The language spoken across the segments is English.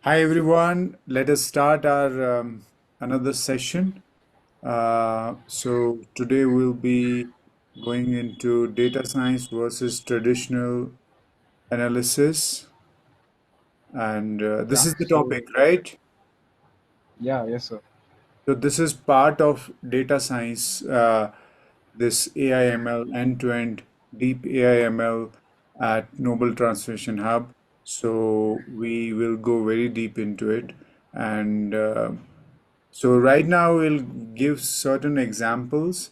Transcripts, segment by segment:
Hi everyone, let us start our another session. So today we'll be going into data science versus traditional analysis, and Yeah. this is the So topic, right? yeah, yes, sir. So this is part of data science, this AIML end-to-end deep AIML at Noble Translation Hub. So we will go very deep into it, and so right now we'll give certain examples,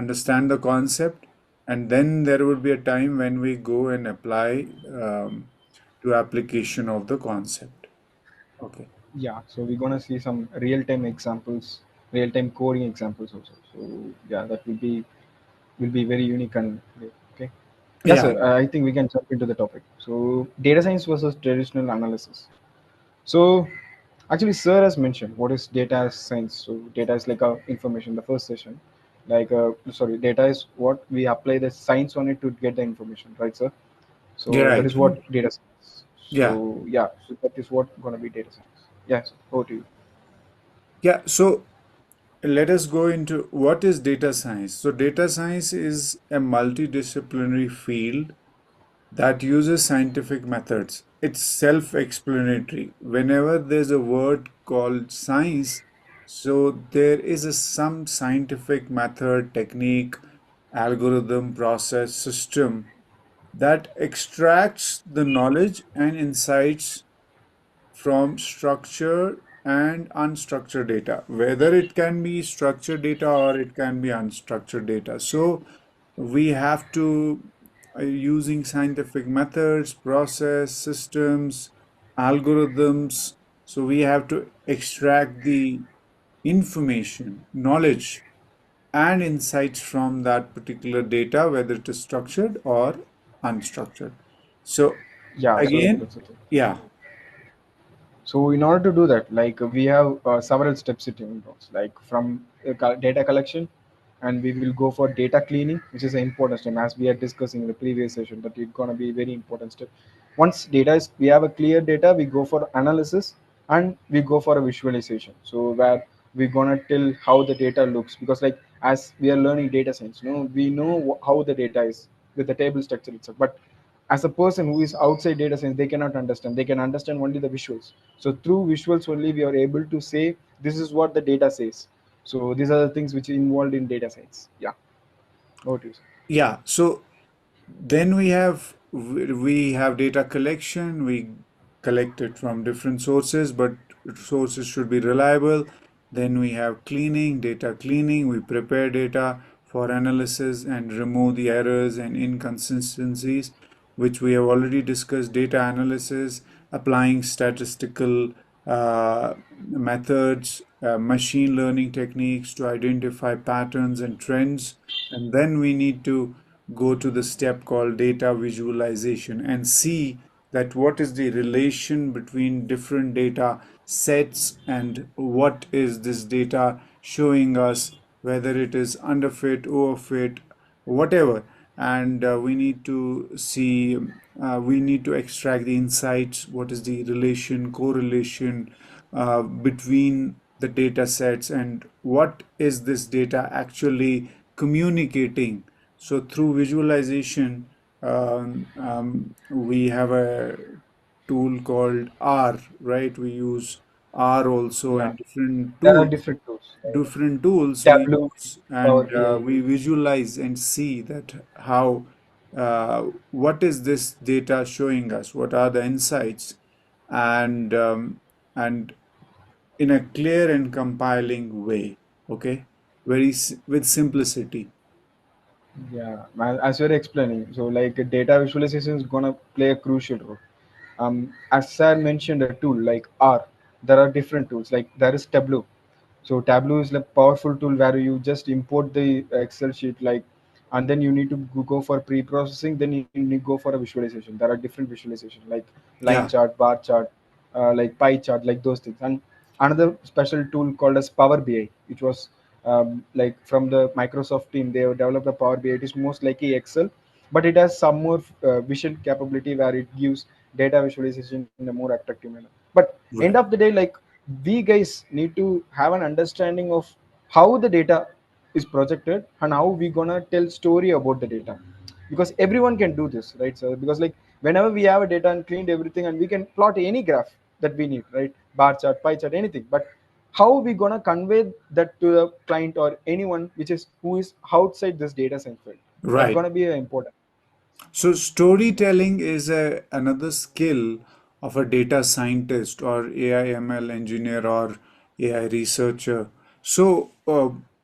understand the concept, and then there will be a time when we go and apply to application of the concept. Okay. Yeah. So we're gonna see some real-time examples, real-time coding examples also. So yeah, that will be very unique and great. Okay. Yeah, Yeah. sir. I think we can jump into the topic. So data science versus traditional analysis. So actually, sir has mentioned what is data science. So data is like a information. The first session, sorry, data is what we apply the science on it to get the information, right, sir? You're So that right. is what data science. Yeah. So yeah, so that is what gonna be data science. Yes, over to you. Yeah. So let us go into what is data science. So data science is a multidisciplinary field that uses scientific methods. It's self explanatory. Whenever there's a word called science, so there is some scientific method, technique, algorithm, process, system that extracts the knowledge and insights from structured and unstructured data, whether it can be structured data or it can be unstructured data. So we have to using scientific methods, process, systems, algorithms. So we have to extract the information, knowledge, and insights from that particular data, whether it is structured or unstructured. So Yeah, so again, that's okay. yeah, So in order to do that, like we have several steps it involves, like from data collection, and we will go for data cleaning, which is an important step, as we are discussing in the previous session. That it's gonna be very important step. Once data is, we have a clear data, we go for analysis and we go for a visualization. So where we're gonna tell how the data looks, because like as we are learning data science, we know how the data is with the table structure itself, but as a person who is outside data science, they cannot understand, they can understand only the visuals. So through visuals only we are able to say this is what the data says. So these are the things which are involved in data science. Yeah, over to you, sir. yeah. So then we have data collection. We collect it from different sources, but sources should be reliable. Then we have cleaning, data cleaning. We prepare data for analysis and remove the errors and inconsistencies, which we have already discussed. Data analysis, applying statistical methods, machine learning techniques to identify patterns and trends. And then we need to go to the step called data visualization and see that what is the relation between different data sets and what is this data showing us, whether it is underfit, overfit, whatever. And we need to see, we need to extract the insights, what is the relation, correlation between the data sets, and what is this data actually communicating. So through visualization, we have a tool called R, right? We use R also, Yeah, and different there are tools, different tools like different tools we Tableau, use, Power and BI. we visualize and see that how what is this data showing us, what are the insights, and in a clear and compiling way. Okay, with simplicity. Yeah, as you're explaining, so like data visualization is gonna play a crucial role. As Sir mentioned, a tool like R. There are different tools. Like there is Tableau. So Tableau is like powerful tool where you just import the Excel sheet, like, and then you need to go for pre-processing. Then you need to go for a visualization. There are different visualization like line Yeah, chart, bar chart, like pie chart, like those things. And another special tool called as Power BI, which was like from the Microsoft team. They have developed a Power BI. It is most likely Excel, but it has some more vision capability where it gives data visualization in a more attractive manner. But end Right. of the day, like, we guys need to have an understanding of how the data is projected and how we gonna tell story about the data, because everyone can do this, right? So because like whenever we have a data and cleaned everything, and we can plot any graph that we need, right? Bar chart, pie chart, anything. But how we gonna convey that to the client or anyone which is who is outside this data science field? That's Right. gonna be important. So storytelling is another skill of a data scientist or AIML engineer or AI researcher. So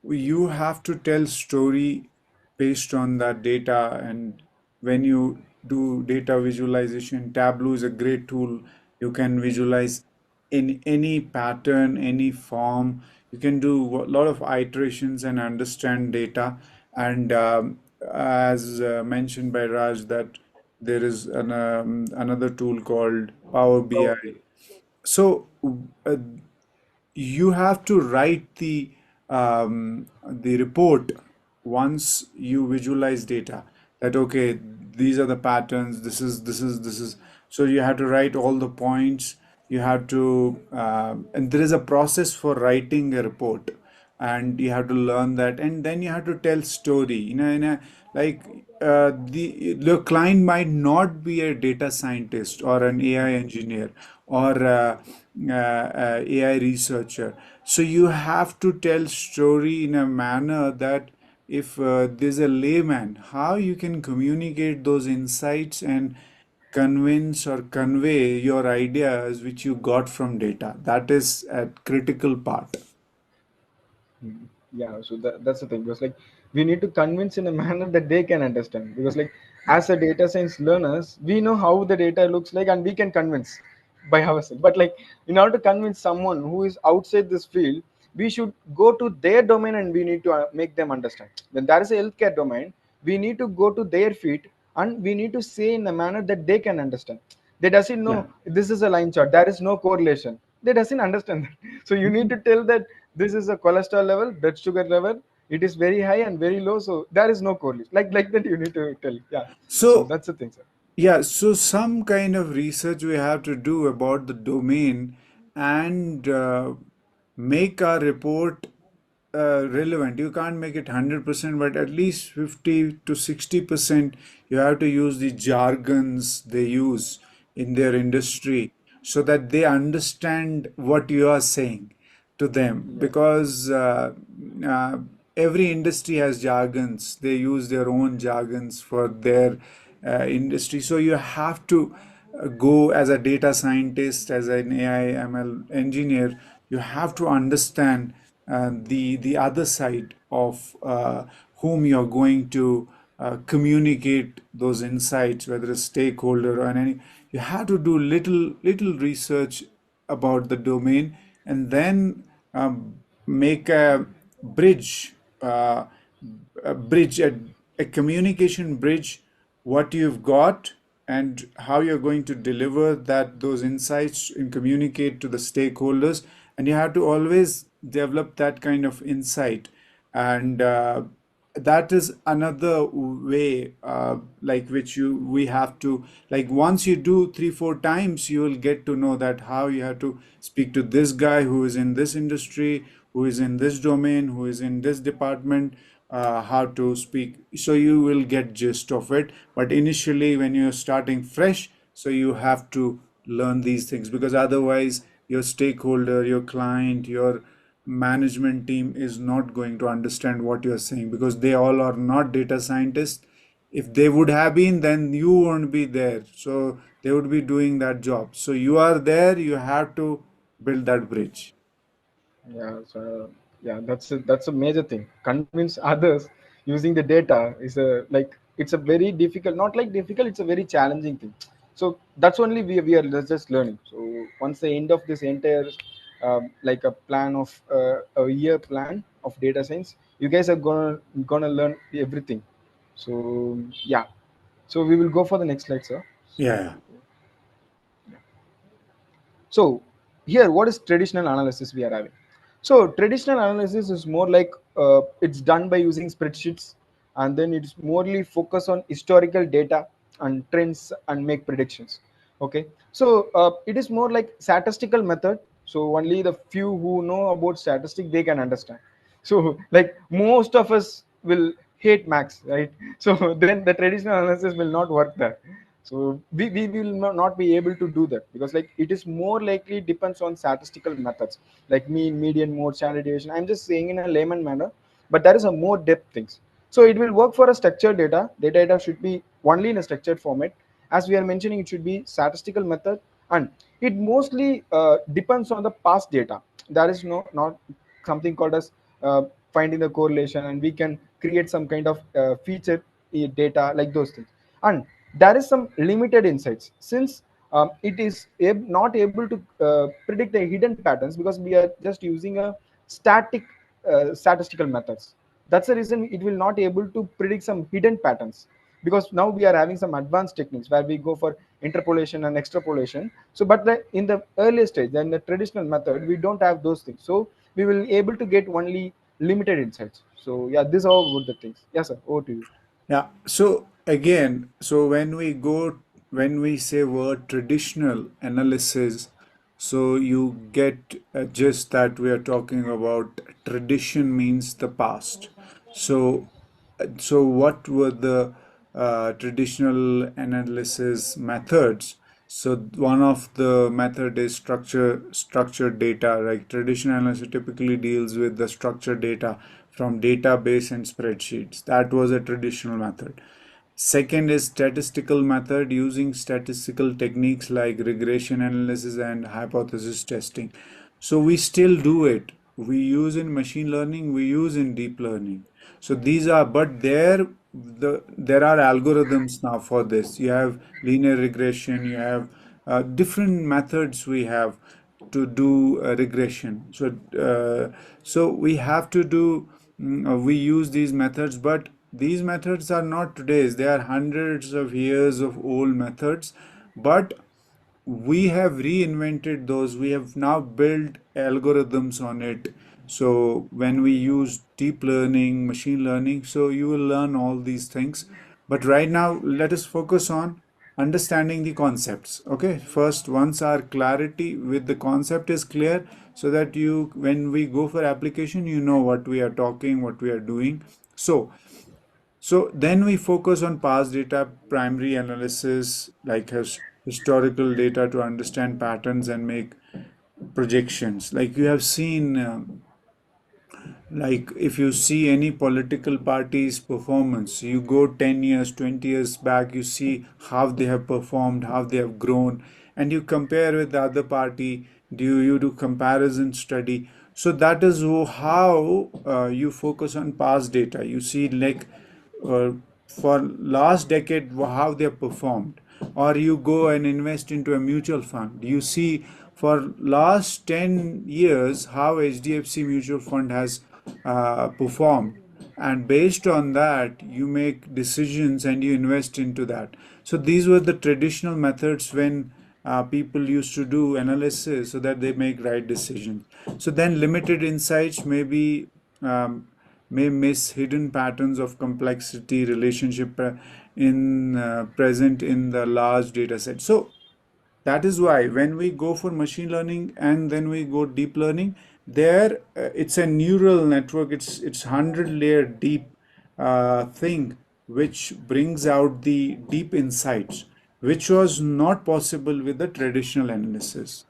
you have to tell story based on that data, and when you do data visualization, Tableau is a great tool. You can visualize in any pattern, any form. You can do a lot of iterations and understand data. And as mentioned by Raj, that there is another tool called Power BI. So uh, you have to write the report once you visualize data, that okay, these are the patterns, this is, so you have to write all the points. You have to and there is a process for writing a report, and you have to learn that, and then you have to tell story, in a like the client might not be a data scientist or an AI engineer or AI researcher. So you have to tell story in a manner that if there's a layman, how you can communicate those insights and convince or convey your ideas which you got from data. That is a critical part. Mhm. Yeah, so that's the thing, because like we need to convince in a manner that they can understand, because like as a data science learners we know how the data looks like and we can convince by ourselves. But like in order to convince someone who is outside this field, we should go to their domain and we need to make them understand. When there is a healthcare domain, we need to go to their feet and we need to say in a manner that they can understand. They doesn't know Yeah. this is a line chart, there is no correlation, they doesn't understand that. So you need to tell that this is a cholesterol level, blood sugar level, it is very high and very low, so there is no correlation, like that you need to tell. Yeah, so So that's the thing, sir. yeah, so some kind of research we have to do about the domain, and make our report relevant. You can't make it 100%, but at least 50 to 60%. You have to use the jargons they use in their industry so that they understand what you are saying to them, Yeah. because uh, every industry has jargons. They use their own jargons for their industry. So you have to go as a data scientist, as an AI ML engineer. You have to understand the other side of whom you're going to communicate those insights, whether a stakeholder or any. You have to do little research about the domain, and then make bridge uh, a bridge a communication bridge, what you've got and how you're going to deliver that those insights and communicate to the stakeholders. And you have to always develop that kind of insight. And that is another way, like which you we have to, like once you do 3 4 times, you will get to know that how you have to speak to this guy who is in this industry, who is in this domain, who is in this department, how to speak. So you will get gist of it. But initially when you're starting fresh, so you have to learn these things, because otherwise your stakeholder, your client, your management team is not going to understand what you're saying, because they all are not data scientists. If they would have been, then you won't be there, so they would be doing that job. So you are there, you have to build that bridge. Yeah, so yeah, that's a major thing. Convince others using the data is a like it's a very difficult, not like difficult, it's a very challenging thing. So that's only we are just learning. So once the end of this entire like a plan of a year plan of data science, you guys are gonna learn everything. So yeah, so we will go for the next slide, sir. So Yeah. So here, what is traditional analysis we are having? So traditional analysis is more like it's done by using spreadsheets, and then it's morely focus on historical data and trends and make predictions. Okay, so it is more like statistical method. So only the few who know about statistic they can understand. So like most of us will hate max, right? So then the traditional analysis will not work there. So we will not be able to do that, because like it is more likely depends on statistical methods like mean, median, mode, standard deviation. I'm just saying in a layman manner, but there is a more depth things. So it will work for a structured data. The data should be only in a structured format. As we are mentioning, it should be statistical method, and it mostly depends on the past data. There is no not something called as finding the correlation, and we can create some kind of feature data like those things. And there is some limited insights, since it is not able to predict the hidden patterns, because we are just using a static statistical methods. That's the reason it will not able to predict some hidden patterns, because now we are having some advanced techniques where we go for interpolation and extrapolation. So but in the earlier stage, in the traditional method, we don't have those things, so we will able to get only limited insights. So yeah, these are all the things. Yes sir, over to you. Yeah. So again, so when we say word traditional analysis, so you get just that we are talking about tradition means the past. So so what were the traditional analysis methods? So one of the method is structured data. Like traditional analysis typically deals with the structured data from database and spreadsheets. That was a traditional method. Second is statistical method, using statistical techniques like regression analysis and hypothesis testing. So we still do it. We use in machine learning, we use in deep learning. So these are, but there are algorithms now for this. You have linear regression, you have different methods we have to do regression. So we have to do, we use these methods, but these methods are not today's. They are hundreds of years of old methods, but we have reinvented those. We have now built algorithms on it. So when we use deep learning, machine learning, so you will learn all these things. But right now, let us focus on understanding the concepts. Okay, first, once our clarity with the concept is clear, so that you, when we go for application, you know what we are talking, what we are doing. So then we focus on past data, primary analysis, like historical data to understand patterns and make projections. Like you have seen, like if you see any political party's performance, you go 10 years, 20 years back, you see how they have performed, how they have grown, and you compare with the other party, you do comparison study. So that is how you focus on past data. You see like uh, for last decade how they have performed, or you go and invest into a mutual fund, you see for last 10 years how HDFC mutual fund has performed, and based on that you make decisions and you invest into that. So these were the traditional methods when people used to do analysis so that they make right decisions. So then limited insights um, may miss hidden patterns of complexity relationship in present in the large data set. So that is why when we go for machine learning and then we go deep learning, there it's a neural network. It's 100-layer deep thing which brings out the deep insights, which was not possible with the traditional analysis.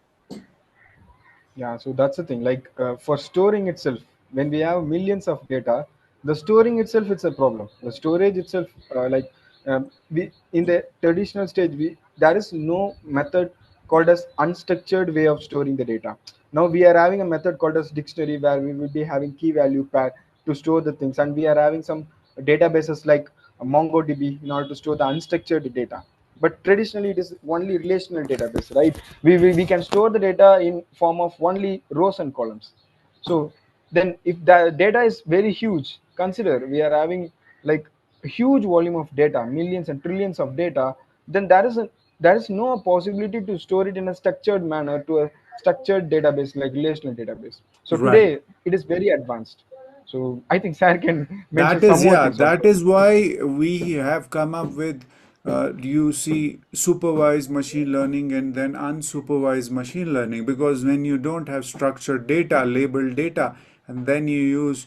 Yeah, so that's the thing. Like for storing itself, when we have millions of data, the storing itself it's a problem. The storage itself, we in the traditional stage, we there is no method called as unstructured way of storing the data. Now we are having a method called as dictionary, where we will be having key value pair to store the things, and we are having some databases like MongoDB in order to store the unstructured data. But traditionally it is only relational database, right? We can store the data in form of only rows and columns. So then if the data is very huge, consider we are having like a huge volume of data, millions and trillions of data, then there is no possibility to store it in a structured manner to a structured database like relational database. So Right. today it is very advanced. So I think Sir can mention That some is, more yeah, things that also. is why we have come up with you see supervised machine learning and then unsupervised machine learning, because when you don't have structured data, labeled data, and then you use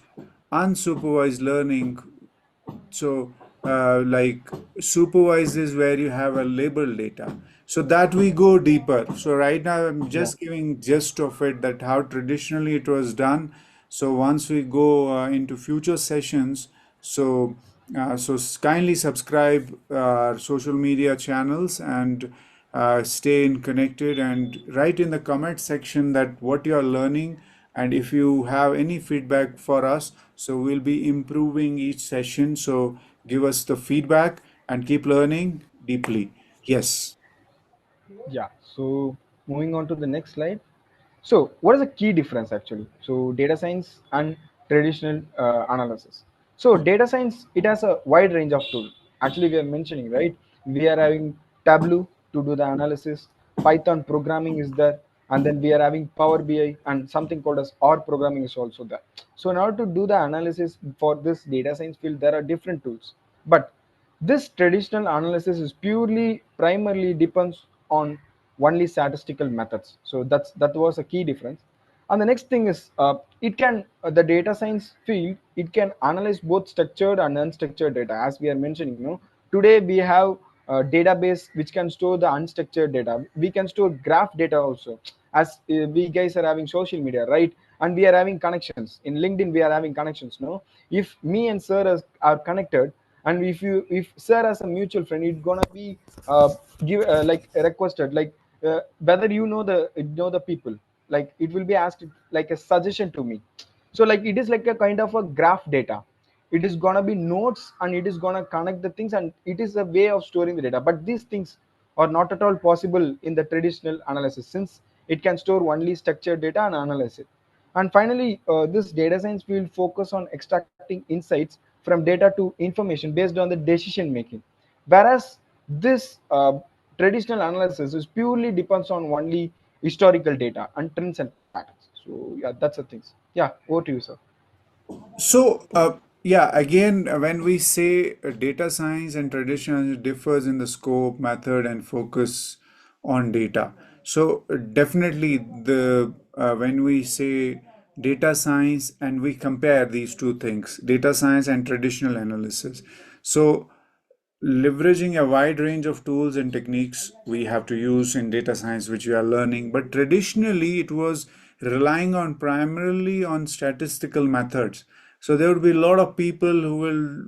unsupervised learning, so like supervised is where you have a labeled data, so that we go deeper. So right now I'm Yeah. just giving gist of it, that how traditionally it was done. So once we go into future sessions, so kindly subscribe our social media channels and stay in connected, and write in the comment section that what you are learning, and if you have any feedback for us, so we'll be improving each session. So give us the feedback and keep learning deeply. Yes. Yeah. So moving on to the next slide. So what is the key difference actually? So data science and traditional analysis. So data science, it has a wide range of tools. Actually, we are mentioning, right? We are having Tableau to do the analysis. Python programming is there, and then we are having Power BI and something called as R programming is also there. So in order to do the analysis for this data science field, there are different tools. But this traditional analysis is purely primarily depends on only statistical methods. So that was a key difference. And the next thing is it can the data science field, it can analyze both structured and unstructured data. As we are mentioning, today we have a database which can store the unstructured data. We can store graph data also. As we guys are having social media, right? And we are having connections in LinkedIn. We are having connections. No, if me and sir are connected, and if sir has a mutual friend, it's gonna be give like requested, like whether you know the people, like it will be asked like a suggestion to me. So like it is like a kind of a graph data. It is gonna be notes, and it is gonna connect the things, and it is a way of storing the data. But these things are not at all possible in the traditional analysis, since it can store only structured data and analyze it. And finally, this data science field focus on extracting insights from data to information based on the decision making, whereas this traditional analysis is purely depends on only historical data and trends and patterns. So yeah, that's the things. Yeah, over to you, sir. So, yeah, again, when we say data science and traditional, it differs in the scope, method, and focus on data. So, definitely, the when we say data science and we compare these two things, data science and traditional analysis. So, leveraging a wide range of tools and techniques we have to use in data science, which we are learning, but traditionally it was relying on primarily on statistical methods. So there would be a lot of people who will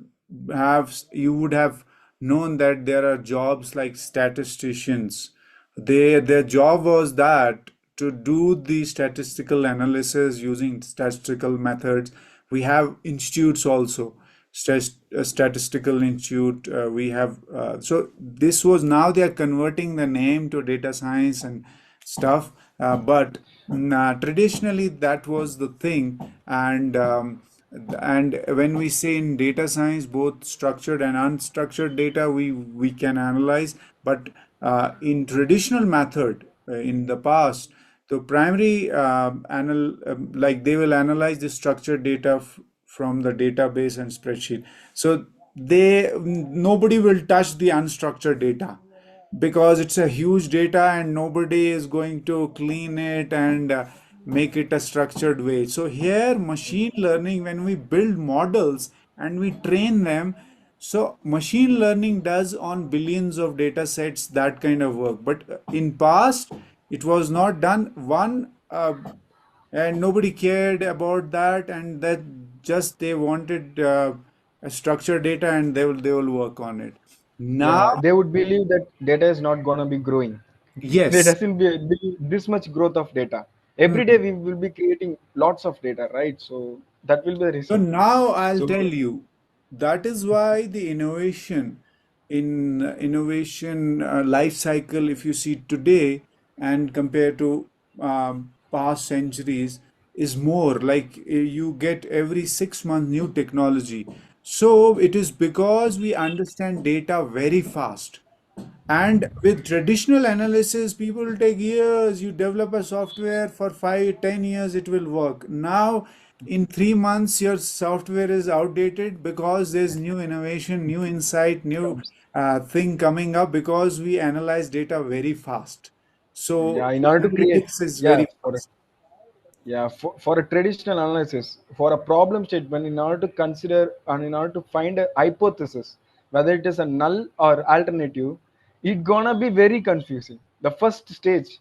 have, you would have known that there are jobs like statisticians. Their job was that to do the statistical analysis using statistical methods. We have institutes also, statistical institute. We have so this was, now they are converting the name to data science and stuff. But traditionally that was the thing, and when we say in data science, both structured and unstructured data we can analyze. But in traditional method, in the past, the primary like they will analyze the structured data from the database and spreadsheet. So nobody will touch the unstructured data, because it's a huge data and nobody is going to clean it and make it a structured way. So here machine learning, when we build models and we train them, so machine learning does on billions of data sets that kind of work. But in past it was not done one, and nobody cared about that, and that just they wanted a structured data, and they will work on it now. Yeah, they would believe that data is not going to be growing. There Yes. doesn't be this much growth of data. Every day Hmm. we will be creating lots of data, right? So that will be the So reason. now I'll So tell you, that is why the innovation life cycle, if you see today and compare to past centuries, is more like you get every 6 months new technology. So it is because we understand data very fast. And with traditional analysis, people will take years. You develop a software for 5, 10 years, it will work. Now, in 3 months, your software is outdated because there's new innovation, new insight, new comes. thing coming up because we analyze data very fast. Yeah, So in the order to create, analytics is yeah, very for fast. for a traditional analysis, for a problem statement, in order to consider and in order to find a hypothesis, whether it is a null or alternative, it gonna be very confusing. The first stage,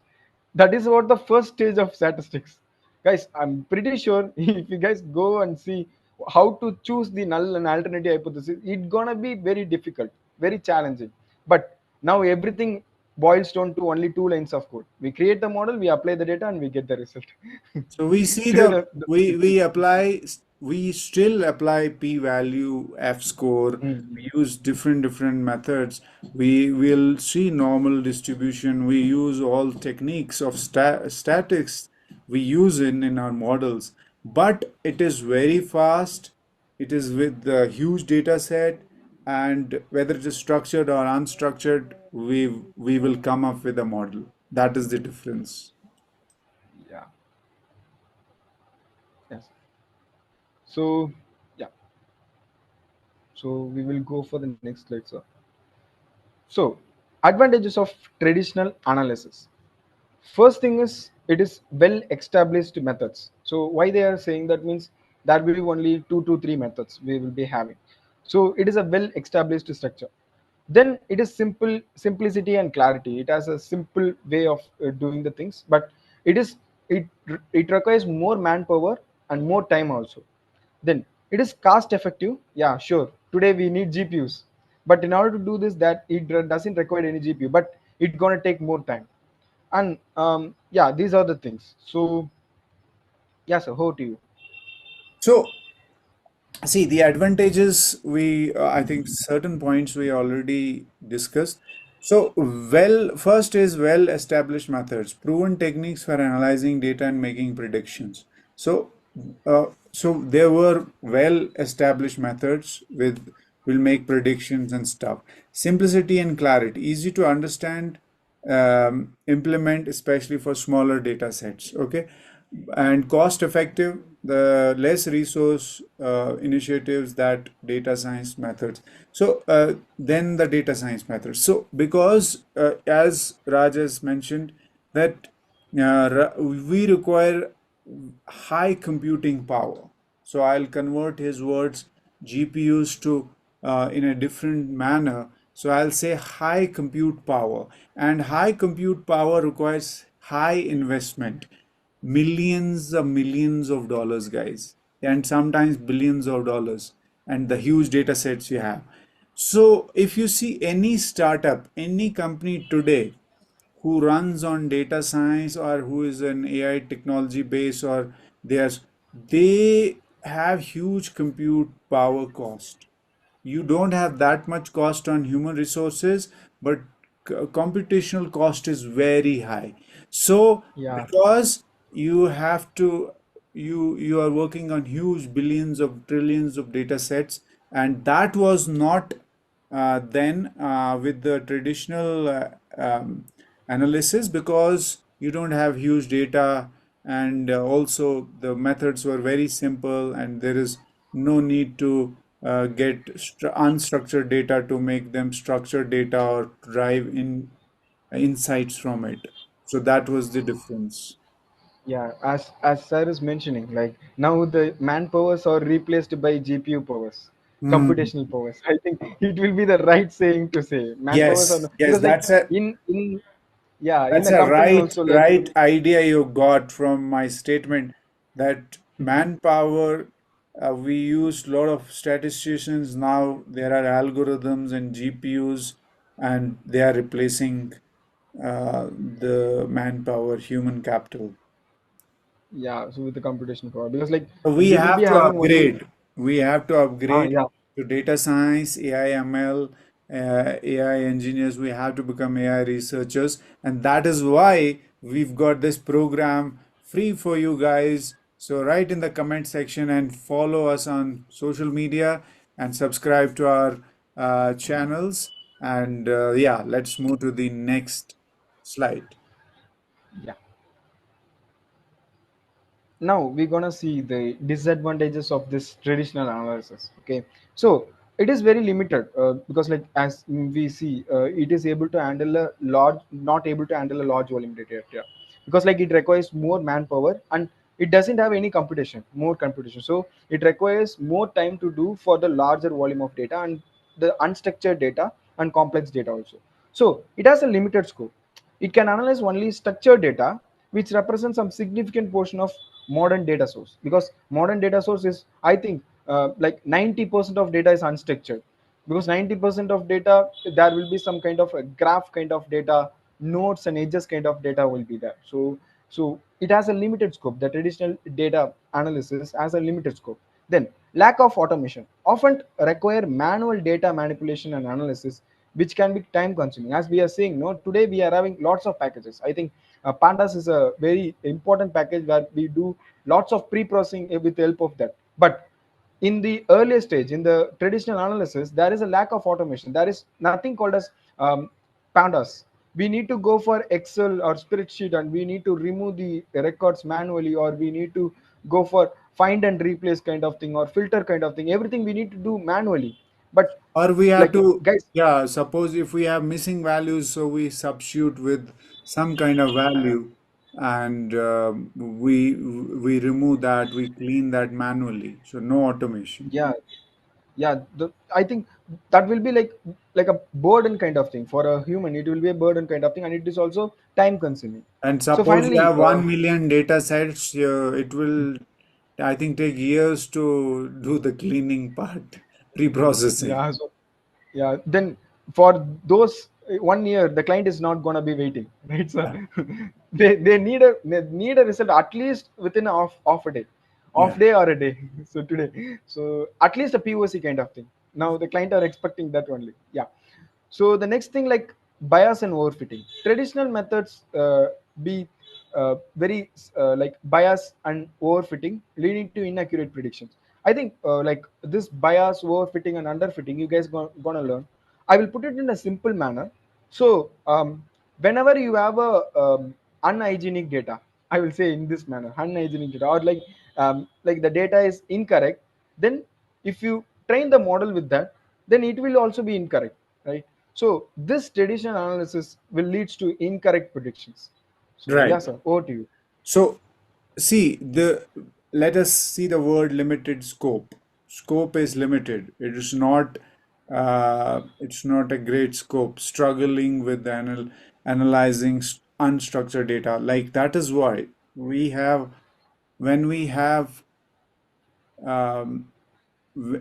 that is what the first stage of statistics. Guys, I'm pretty sure if you guys go and see how to choose the null and alternative hypothesis, it's gonna be very difficult, very challenging. But now everything boils down to only two lines of code. We create the model, we apply the data, and we get the result. So we see Today, we still apply p-value, f-score. Mm. We use different methods. We will see normal distribution. We use all techniques of statics we use in our models. But it is very fast. It is with the huge data set, and whether it is structured or unstructured, we will come up with a model. That is the difference. Yeah. Yes. So yeah. So we will go for the next slide, sir. So advantages of traditional analysis. First thing is it is well established methods. So why they are saying that means there will be only 2 to 3 methods we will be having. So it is a well established structure. Then it is simplicity and clarity. It has a simple way of doing the things, but it is it it requires more manpower and more time also. Then it is cost effective. Yeah, sure. Today we need GPUs, but in order to do this, that it doesn't require any GPU, but it's gonna take more time. And yeah, these are the things. So yeah, sir, over to you. So see, the advantages I think certain points we already discussed. So, first is well established methods, proven techniques for analyzing data and making predictions. So, so there were well established methods with will make predictions and stuff. Simplicity and clarity, easy to understand, implement, especially for smaller data sets. Okay, and cost effective, the less resource initiatives that data science methods. So then the data science methods. So because as Raj has mentioned that we require high computing power. So I'll convert his words GPUs to in a different manner. So I'll say high compute power, and high compute power requires high investment, millions of dollars, guys, and sometimes billions of dollars, and the huge data sets you have. So if you see any startup, any company today who runs on data science or who is an AI technology base, or they have huge compute power cost. You don't have that much cost on human resources, but computational cost is very high. So Yeah, because you have to you are working on huge billions of trillions of data sets, and that was not then with the traditional analysis, because you don't have huge data, and also the methods were very simple, and there is no need to get unstructured data to make them structured data or drive in insights from it. So that was the difference. yeah. As sir is mentioning, like now the man powers are replaced by GPU powers, Hmm. computational powers. I think it will be the right saying to say man powers are Yes, no, yes, because like in yeah, in that's the a company also like right idea you got from my statement that manpower. We use a lot of statisticians now. There are algorithms and GPUs, and they are replacing the manpower, human capital. yeah. So with the computational power, because like So we we will be have to having only upgrade. We have to upgrade yeah. to data science, AI/ML, AI engineers. We have to become AI researchers, and that is why we've got this program free for you guys. So write in the comment section and follow us on social media and subscribe to our channels. And yeah, let's move to the next slide. Yeah. Now we're gonna see the disadvantages of this traditional analysis. Okay, so it is very limited, because like as we see, it is able to handle a large not able to handle a large volume data, because like it requires more manpower, and it doesn't have any computation, more computation, so it requires more time to do for the larger volume of data and the unstructured data and complex data also. So it has a limited scope. It can analyze only structured data, which represents some significant portion of modern data source, because modern data source is, I think, like 90% of data is unstructured, because 90% of data, there will be some kind of a graph kind of data, nodes and edges kind of data will be there. So it has a limited scope. The traditional data analysis has a limited scope. Then lack of automation often require manual data manipulation and analysis, which can be time consuming. As we are seeing, no, today we are having lots of packages. I think pandas is a very important package where we do lots of pre-processing with the help of that. But in the earlier stage, in the traditional analysis, there is a lack of automation. There is nothing called as pandas. We need to go for Excel or spreadsheet, and we need to remove the records manually, or we need to go for find and replace kind of thing, or filter kind of thing. Everything we need to do manually. But Or we have like to, guys, yeah, suppose if we have missing values, so we substitute with some kind of value, and we remove that, we clean that manually. So no automation. yeah, yeah, I think that will be like a burden kind of thing for a human. It will be a burden kind of thing, and it is also time consuming. And So suppose you finally, have 1 million data sets, it will, I think, take years to do the cleaning part, pre-processing. yeah, so yeah, then for those 1 year, the client is not gonna be waiting, right? So they need a result at least within off a day, off Yeah, day or a day. So today, so at least a POC kind of thing. Now the client are expecting that only. Yeah. So the next thing, like bias and overfitting. Traditional methods be very like bias and overfitting, leading to inaccurate predictions. I think like this bias, overfitting, and underfitting, you guys gonna learn. I will put it in a simple manner. So whenever you have a unhygienic data, I will say in this manner, unhygienic data, or like the data is incorrect, then if you train the model with that, then it will also be incorrect, right? So this traditional analysis will lead to incorrect predictions. So yeah, right. sir, over to you. So see the let us see the word limited scope. Scope is limited. It's not a great scope. Struggling with analyzing unstructured data. Like that is why we have when we have um,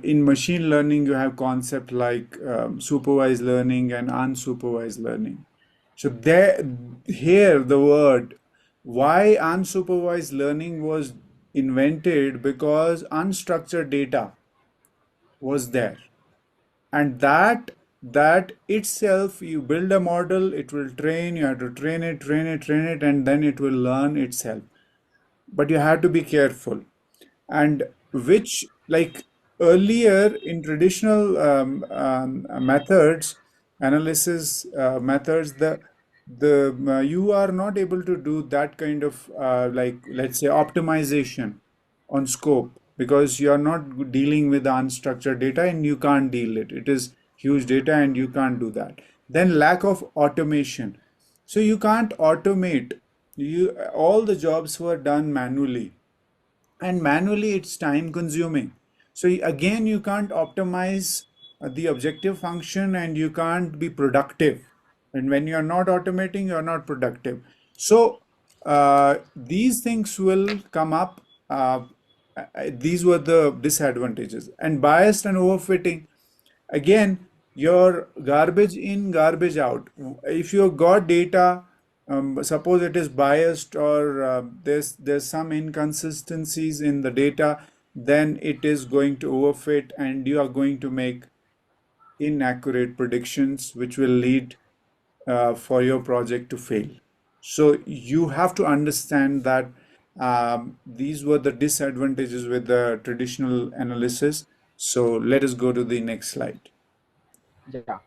in machine learning you have concept like supervised learning and unsupervised learning. So there here the word why unsupervised learning was invented because unstructured data was there, and that itself you build a model, it will train, you have to train it, and then it will learn itself, but you have to be careful. And which, like earlier in traditional methods, analysis methods, the you are not able to do that kind of like let's say optimization on scope, because you are not dealing with the unstructured data and you can't deal it. It is huge data and you can't do that. Then lack of automation. So you can't automate. You all the jobs were done manually, and manually it's time consuming. So again you can't optimize the objective function, and you can't be productive, and when you are not automating you are not productive. So these things will come up. These were the disadvantages. And biased and overfitting, again, your garbage in garbage out. If you got data, suppose it is biased, or there's some inconsistencies in the data, then it is going to overfit and you are going to make inaccurate predictions which will lead for your project to fail. So you have to understand that these were the disadvantages with the traditional analysis. So let us go to the next slide. Yeah.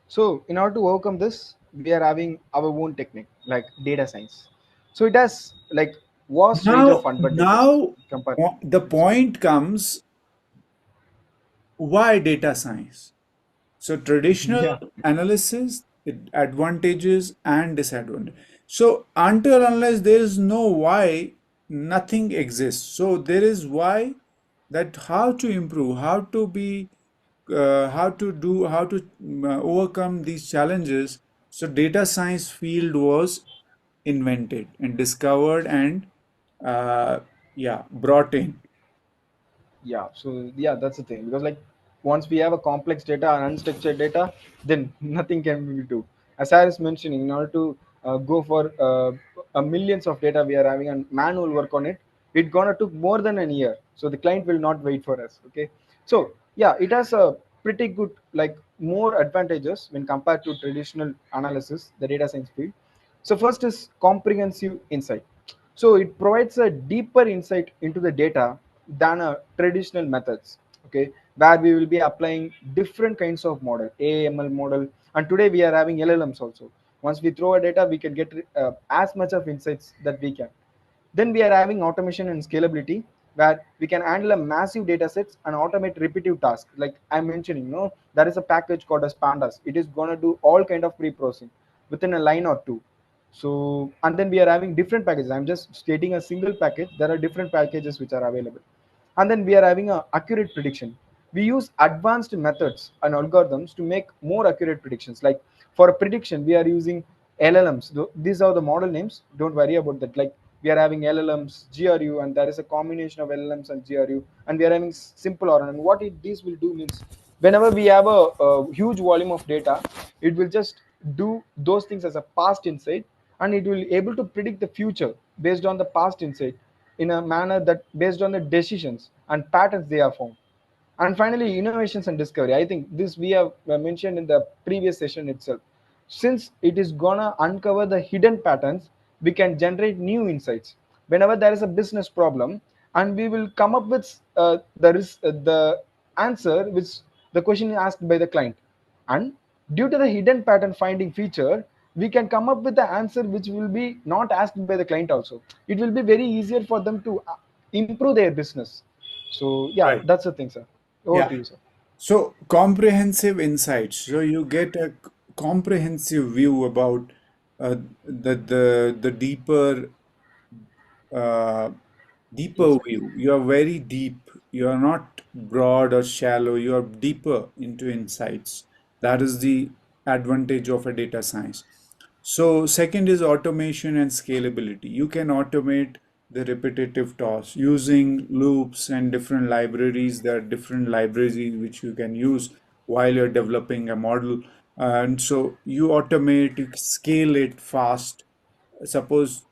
So in order to overcome this, we are having our own technique like data science. So it has like vast range of Now, advantages compared. the point comes, why data science? So traditional Yeah. analysis, advantages and disadvantages. So until unless there is no why, nothing exists. So there is why, that how to improve, how to overcome these challenges. So data science field was invented and discovered and uh, yeah, brought in. Yeah, so yeah, that's the thing, because like once we have a complex data and unstructured data, then nothing can be do. As I was mentioning, in order to go for a millions of data we are having and manual work on it, it gonna took more than a year. So the client will not wait for us. Okay, so yeah, it has a pretty good, like, more advantages when compared to traditional analysis, the data science field. So first is comprehensive insight. So it provides a deeper insight into the data than a traditional methods. Okay, where we will be applying different kinds of model, AIML model, and today we are having LLMs also. Once we throw a data, we can get as much of insights that we can. Then we are having automation and scalability, where we can handle a massive data sets and automate repetitive tasks. Like I'm mentioning, there is a package called as Pandas. It is gonna do all kind of pre-processing within a line or two. So, and then we are having different packages. I'm just stating a single package. There are different packages which are available. And then we are having a accurate prediction. We use advanced methods and algorithms to make more accurate predictions. Like for a prediction, we are using LLMs. These are the model names. Don't worry about that. Like we are having LLMs, GRU, and there is a combination of LLMs and GRU, and we are having simple or. And what this will do means, whenever we have a huge volume of data, it will just do those things as a past insight, and it will able to predict the future based on the past insight in a manner that based on the decisions and patterns they have found. And finally, innovations and discovery. I think this we have mentioned in the previous session itself. Since it is gonna uncover the hidden patterns, we can generate new insights. Whenever there is a business problem, and we will come up with the answer which the question is asked by the client. And due to the hidden pattern finding feature, we can come up with the answer which will be not asked by the client also. It will be very easier for them to improve their business. So yeah, Right. that's the thing, sir. Over Yeah. to you, sir. So comprehensive insights. So you get a comprehensive view about the uh, deeper Insight. view. You are very deep. You are not broad or shallow. You are deeper into insights. That is the advantage of a data science. So second is automation and scalability. You can automate the repetitive tasks using loops and different libraries. There are different libraries which you can use while you're developing a model. And so you automate, you scale it fast. Suppose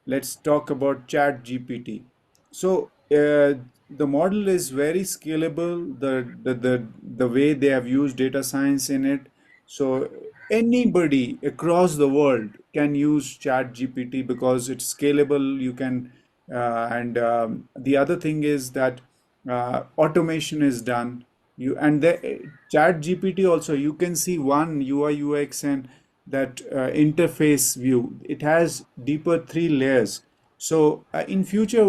let's talk about chat gpt. So the model is very scalable, the way they have used data science in it. So anybody across the world can use chat gpt because it's scalable. You can and the other thing is that automation is done. You and the chat gpt also, you can see one ui ux and that interface view. It has deeper three layers. So in future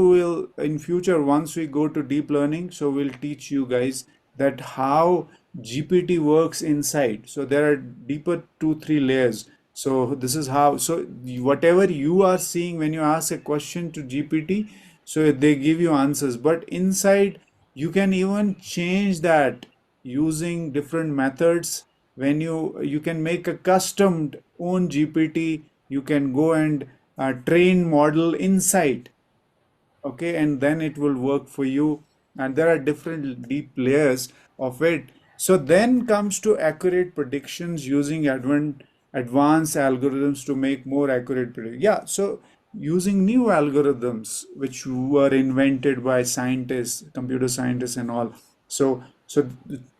once we go to deep learning, so we'll teach you guys that how GPT works inside. So there are deeper two three layers. So this is how. So whatever you are seeing when you ask a question to GPT, so they give you answers. But inside you can even change that using different methods. When you can make a custom own gpt, you can go and train model inside. Okay, and then it will work for you. And there are different deep layers of it. So then comes to accurate predictions using advanced algorithms to make more accurate prediction. Yeah, so using new algorithms which were invented by scientists, computer scientists and all. So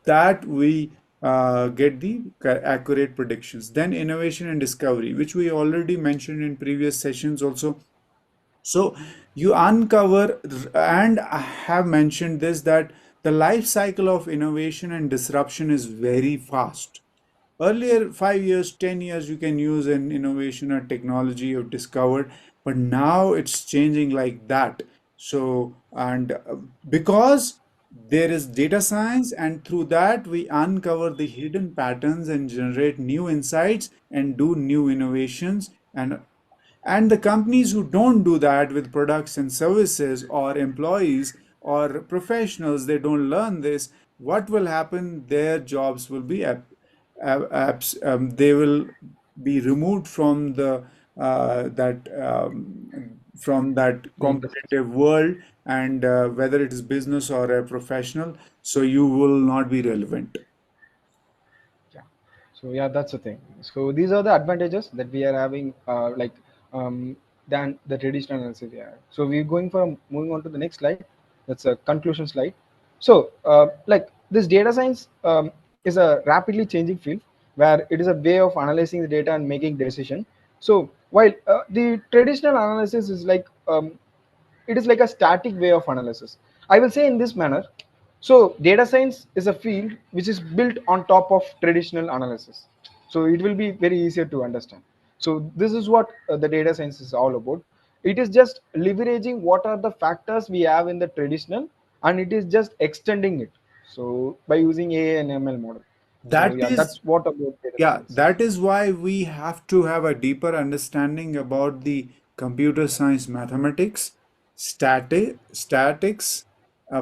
that we get the accurate predictions. Then innovation and discovery, which we already mentioned in previous sessions also. So you uncover, and I have mentioned this, that the life cycle of innovation and disruption is very fast. Earlier, 5 years, 10 years, you can use an innovation or technology you've discovered, but now it's changing like that. So, and because there is data science, and through that we uncover the hidden patterns and generate new insights and do new innovations. And the companies who don't do that with products and services, or employees or professionals, they don't learn this, what will happen? Their jobs will be they will be removed from the from that The industry. competitive world, and whether it is business or a professional, so you will not be relevant. Yeah. So yeah, that's the thing. So these are the advantages that we are having, than the traditional analysis we have. So we're going for moving on to the next slide. That's a conclusion slide. So like this data science is a rapidly changing field where it is a way of analyzing the data and making decision. So while the traditional analysis is like it is like a static way of analysis. I will say in this manner. So data science is a field which is built on top of traditional analysis. So it will be very easier to understand. So this is what the data science is all about. It is just leveraging what are the factors we have in the traditional, and it is just extending it. So by using AI and ML model. So That yeah, is that's what about data Yeah, science. that is why we have to have a deeper understanding about the computer science mathematics, statics,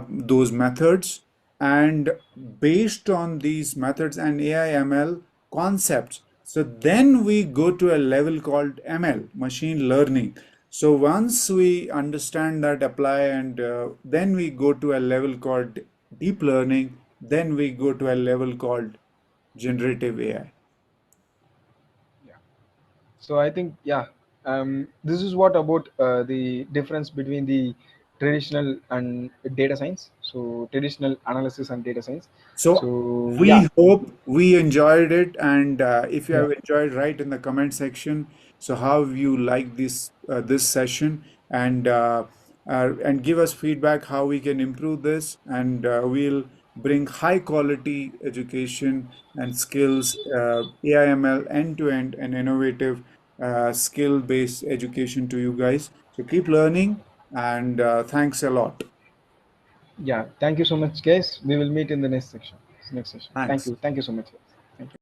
those methods, and based on these methods and AIML concepts. So then we go to a level called ML, machine learning. So once we understand that, apply, and then we go to a level called deep learning, then we go to a level called generative AI. Yeah. So I think yeah, this is what about the difference between the traditional and data science. So traditional analysis and data science. So So yeah, we hope we enjoyed it, and if you yeah, have enjoyed, write in the comment section. So how you like this session, and give us feedback how we can improve this, and we'll bring high quality education and skills, AIML end to end, and innovative skill based education to you guys. So keep learning, and thanks a lot. yeah. Thank you so much, guys. We will meet in the next section. Next session. Thanks. Thank you so much, guys. Thank you.